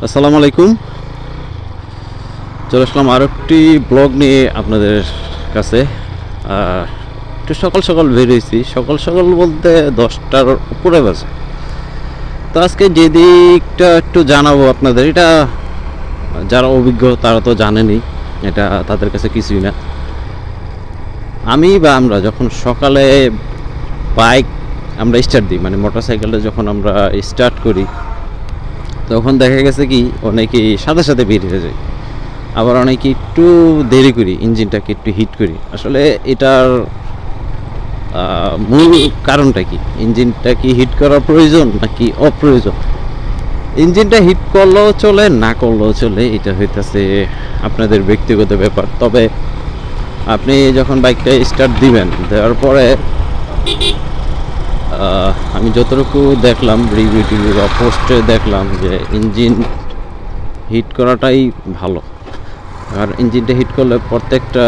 আসসালামু আলাইকুম। চলে আসলাম আরও একটি ব্লগ নিয়ে আপনাদের কাছে। একটু সকাল সকাল বের হয়েছি, সকাল সকাল বলতে 10টার উপরে বাজে। তো আজকে যে দিকটা একটু জানাবো আপনাদের, এটা যারা অভিজ্ঞ তারা তো জানেনই, এটা তাদের কাছে কিছুই না। আমি বা আমরা যখন সকালে বাইক আমরা স্টার্ট দিই, মানে মোটর সাইকেলটা যখন আমরা স্টার্ট করি, তখন দেখা গেছে কি অনেকেই সাথে সাথে বের হয়ে যায়, আবার অনেকে একটু দেরি করি, ইঞ্জিনটাকে একটু হিট করি। আসলে এটার মূল কারণটা কি? ইঞ্জিনটা কি হিট করা প্রয়োজন নাকি অপ্রয়োজন? ইঞ্জিনটা হিট করলেও চলে, না করলেও চলে, এটা হইতেছে আপনাদের ব্যক্তিগত ব্যাপার। তবে আপনি যখন বাইকটা স্টার্ট দিবেন, দেওয়ার পরে আমি যতটুকু দেখলাম রিভিউ টিভিউ বা পোস্টে দেখলাম যে ইঞ্জিন হিট করাটাই ভালো। আর ইঞ্জিনটা হিট করলে প্রত্যেকটা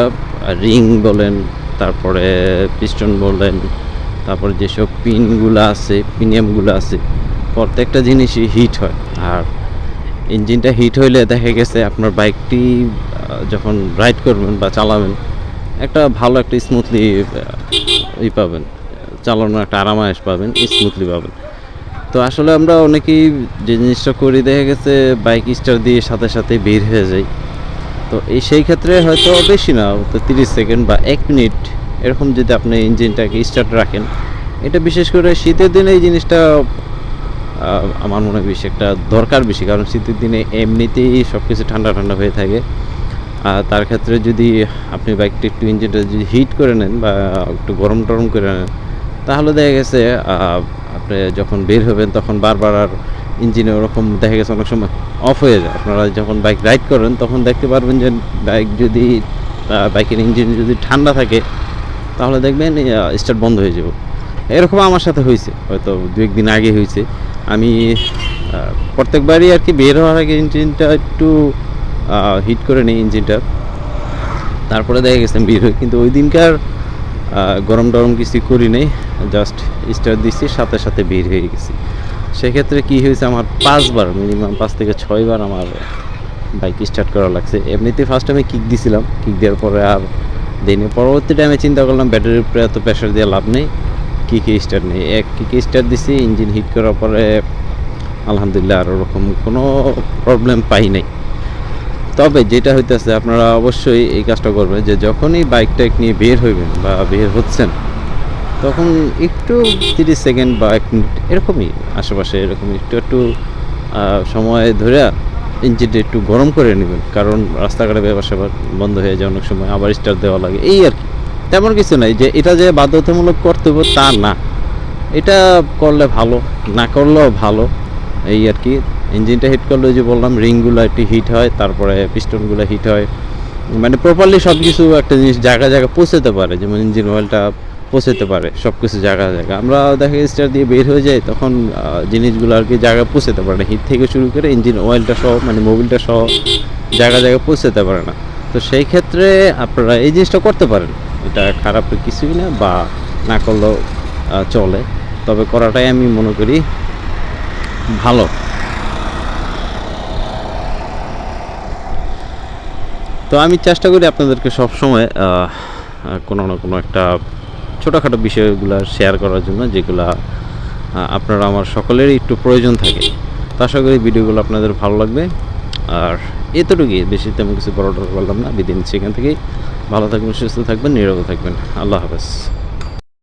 রিং বলেন, তারপরে পিস্টন বলেন, তারপরে যেসব পিনগুলো আছে, পিনিয়ামগুলো আছে, প্রত্যেকটা জিনিসই হিট হয়। আর ইঞ্জিনটা হিট হইলে দেখা গেছে আপনার বাইকটি যখন রাইড করবেন বা চালাবেন, একটা ভালো একটা স্মুথলি পাবেন, চালানোর একটা আরামায়েশ পাবেন, স্মুথলি পাবেন। তো আসলে আমরা অনেকেই যে জিনিসটা করি, দেখা গেছে বাইক স্টার্ট দিয়ে সাথে সাথে বের হয়ে যাই। তো সেই ক্ষেত্রে হয়তো বেশি না, তো 30 সেকেন্ড বা 1 মিনিট এরকম যদি আপনি ইঞ্জিনটাকে স্টার্ট রাখেন, এটা বিশেষ করে শীতের দিনে এই জিনিসটা আমার মনে হয় বেশি একটা দরকার বেশি। কারণ শীতের দিনে এমনিতেই সব কিছু ঠান্ডা ঠান্ডা হয়ে থাকে। তার ক্ষেত্রে যদি আপনি বাইকটা একটু ইঞ্জিনটা যদি হিট করে নেন বা একটু গরম টরম করে নেন, তাহলে দেখা গেছে আপনি যখন বের হবেন তখন বারবার আর ইঞ্জিনে ওরকম দেখা গেছে অনেক সময় অফ হয়ে যায়। আপনারা যখন বাইক রাইড করেন তখন দেখতে পারবেন যে বাইক যদি বাইকের ইঞ্জিন যদি ঠান্ডা থাকে, তাহলে দেখবেন স্টার্ট বন্ধ হয়ে যাবে। এরকম আমার সাথে হয়েছে, হয়তো 2-1 দিন আগে হয়েছে। আমি প্রত্যেকবারই আর কি বের হওয়ার আগে ইঞ্জিনটা একটু হিট করে নিই ইঞ্জিনটা, তারপরে দেখা গেছে আমি বের হই। কিন্তু ওই দিনকার গরম টরম কিছু করি নেই, জাস্ট স্টার্ট দিচ্ছি, সাথে সাথে বের হয়ে গেছি। সেক্ষেত্রে কী হয়েছে, আমার 5 বার, মিনিমাম 5 থেকে 6 বার আমার বাইক স্টার্ট করা লাগছে। এমনিতে ফার্স্ট আমি কিক দিছিলাম, কিক দেওয়ার পরে আর দিনে পরবর্তী টাইমে চিন্তা করলাম ব্যাটারির উপরে এত প্রেশার দিয়ে লাভ নেই, কিকে স্টার্ট নেই। কিকে স্টার্ট দিছি, ইঞ্জিন হিট করার পরে আলহামদুলিল্লাহ আর ওরকম কোনো প্রবলেম পাই নাই। তবে যেটা হইতেছে, আপনারা অবশ্যই এই কাজটা করবেন যে যখনই বাইকটা নিয়ে বের হইবেন বা বের হচ্ছেন, তখন একটু 30 সেকেন্ড বা 1 মিনিট এরকমই আশেপাশে এরকম একটু একটু সময় ধরে ইঞ্জিনটা একটু গরম করে নেবেন। কারণ রাস্তাঘাটে ব্যবসা বন্ধ হয়ে যায় অনেক সময়, আবার স্টার্ট দেওয়া লাগে, এই আর কি। তেমন কিছু নাই যে এটা যে বাধ্যতামূলক করতে হবে তা না, এটা করলে ভালো, না করলেও ভালো, এই আর কি। ইঞ্জিনটা হিট করলে যে বললাম রিংগুলো একটু হিট হয়, তারপরে পিস্টনগুলো হিট হয়, মানে প্রপারলি সব কিছু একটা জিনিস জায়গায় জায়গায় পৌঁছাতে পারে, যেমন ইঞ্জিন অয়েলটা পৌঁছাতে পারে সব কিছু জায়গায় জায়গায়। আমরা দেখা স্টার দিয়ে বের হয়ে যাই, তখন জিনিসগুলো আর কি জায়গায় পৌঁছাতে পারে না, হিট থেকে শুরু করে ইঞ্জিন অয়েলটা সহ, মানে মোবিলটা সহ জায়গায় জায়গায় পৌঁছাতে পারে না। তো সেই ক্ষেত্রে আপনারা এই জিনিসটা করতে পারেন, এটা খারাপ কিছুই না, বা না করলেও চলে, তবে করাটাই আমি মনে করি ভালো। তো আমি চেষ্টা করি আপনাদেরকে সবসময় কোনো না কোনো একটা ছোটোখাটো বিষয়গুলো শেয়ার করার জন্য, যেগুলো আপনারা আমার সকলেরই একটু প্রয়োজন থাকে। তো আশা করি ভিডিওগুলো আপনাদের ভালো লাগবে। আর এতটুকুই, বেশি তেমন কিছু বড় বললাম না, বিদিন সেখান থেকেই ভালো থাকবেন, সুস্থ থাকবেন, নিরাপদ থাকবেন। আল্লাহ হাফেজ।